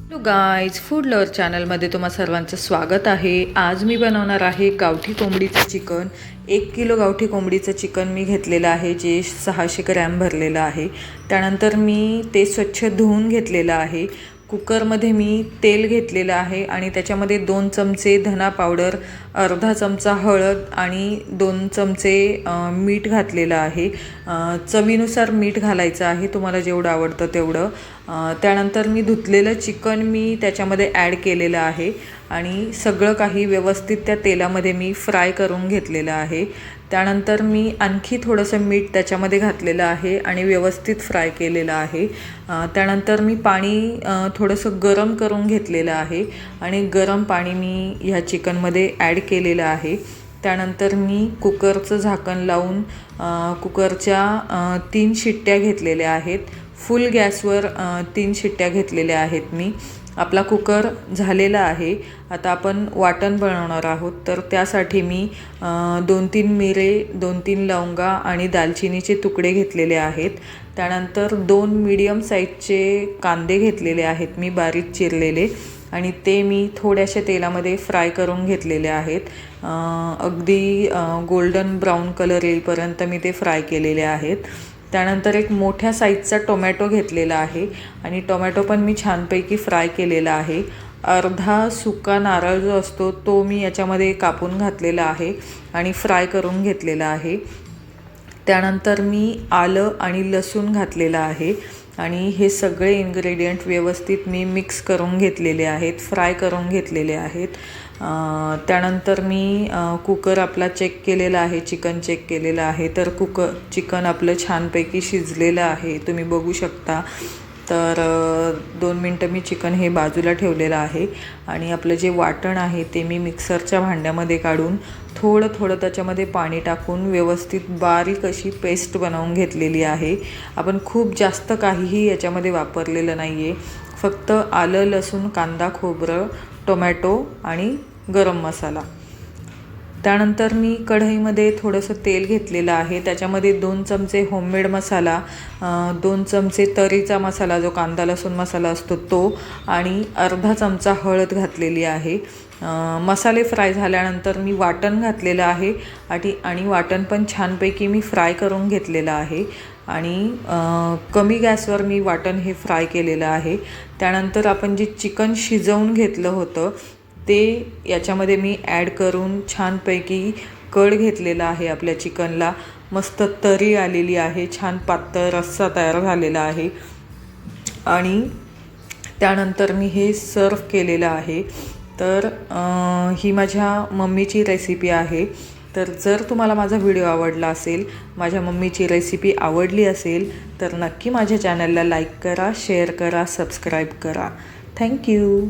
Hello guys, food lover चॅनलमध्ये तुम्हा सर्वांचं स्वागत आहे। आज मी बनवणार आहे गावठी कोंबडीचं चिकन। 1 किलो गावठी कोंबडीचं चिकन मी घेतलेलं आहे, जे 600 ग्रॅम भरलेलं आहे। त्यानंतर मी ते स्वच्छ धुवून घेतलेलं आहे। कुकरमध्ये मी तेल घेतलेलं आहे आणि त्याच्यामध्ये 2 चमचे धना पावडर, अर्धा चमचा हळद आणि 2 चमचे मीठ घातलेलं आहे। चवीनुसार मीठ घालायचं आहे, तुम्हाला जेवढं आवडतं तेवढं। त्यानंतर मी धुतलेलं चिकन मी त्याच्यामध्ये ॲड केलेलं आहे आणि सगळं काही व्यवस्थित त्या तेलामध्ये मी फ्राय करून घेतलेलं आहे। त्यानंतर मी आणखी थोडंसं मीठ त्याच्यामध्ये घातलेलं आहे आणि व्यवस्थित फ्राय केलेलं आहे। त्यानंतर मी पाणी थोडंसं गरम करून घेतलेलं आहे आणि गरम पाणी मी ह्या चिकनमध्ये ॲड केलेलं आहे। त्यानंतर मी कुकरचं झाकण लावून कुकरच्या 3 शिट्ट्या घेतलेल्या आहेत। फुल गॅसवर 3 शिट्ट्या घेतलेल्या आहेत मी। आपला कुकर झालेला आहे। आता आपण वाटण बनवणार आहोत, तर त्यासाठी मी 2-3 मिरे, 2-3 लवंगा आणि दालचिनीचे तुकडे घेतलेले आहेत। त्यानंतर 2 मीडियम साईजचे कांदे घेतलेले आहेत मी, बारीक चिरलेले, आणि ते मी थोड्याशा तेलामध्ये फ्राय करून घेतलेले आहेत। अगदी गोल्डन ब्राऊन कलर येईपर्यंत मी ते फ्राय केलेले आहेत। त्यानंतर एक मोठ्या साईजचा टोमॅटो घेतलेला आहे आणि टोमॅटो पण मी छानपैकी फ्राय केलेला आहे। अर्धा सुका नारळ जो असतो तो मी याच्यामध्ये कापून घातलेला आहे आणि फ्राय करून घेतलेला आहे। त्यानंतर मी आलं आणि लसूण घातलेला आहे आणि हे सगळे इन्ग्रेडियंट व्यवस्थित मी मिक्स करून घेतलेले आहेत, फ्राय करून घेतलेले आहेत। त्यानंतर मी कुकर आपला चेक केलेला आहे, चिकन चेक केलेलं आहे, तर चिकन आपलं छानपैकी शिजलेलं आहे, तुम्ही बघू शकता। तर 2 मिनटं मी चिकन हे बाजूला ठेवलेलं आहे आणि आपलं जे वाटण आहे ते मी मिक्सरच्या भांड्यामध्ये काढून थोडं त्याच्यामध्ये पाणी टाकून व्यवस्थित बारीक अशी पेस्ट बनवून घेतलेली आहे। आपण खूप जास्त काहीही याच्यामध्ये वापरलेलं नाही आहे, फक्त आलं, लसूण, कांदा, खोबरं, टोमॅटो आणि गरम मसाला। त्यानंतर मी कढईमध्ये थोडंसं तेल घेतलेलं आहे, त्याच्यामध्ये 2 चमचे होममेड मसाला, 2 चमचे तरीचा मसाला जो कांदा लसूण मसाला असतो तो, आणि अर्धा चमचा हळद घातलेली आहे। मसाले फ्राय झाल्यानंतर मी वाटण घातलेलं आहे आणि वाटण पण छानपैकी मी फ्राय करून घेतलेलं आहे आणि कमी गॅसवर मी वाटण हे फ्राय केलेलं आहे। त्यानंतर आपण जे चिकन शिजवून घेतलं होतं ते याच्यामध्ये मी ॲड करून छानपैकी कढ घेतलेला आहे। आपल्या चिकनला मस्त तरी आलेली आहे, छान पातळ रस्सा तयार झालेला आहे आणि त्यानंतर मी हे सर्व केलेलं आहे। तर ही माझ्या मम्मीची रेसिपी आहे। तर जर तुम्हाला माझा व्हिडिओ आवडला असेल, माझ्या मम्मीची रेसिपी आवडली असेल, तर नक्की माझ्या चॅनलला लाईक करा, शेअर करा, सबस्क्राईब करा। थँक्यू।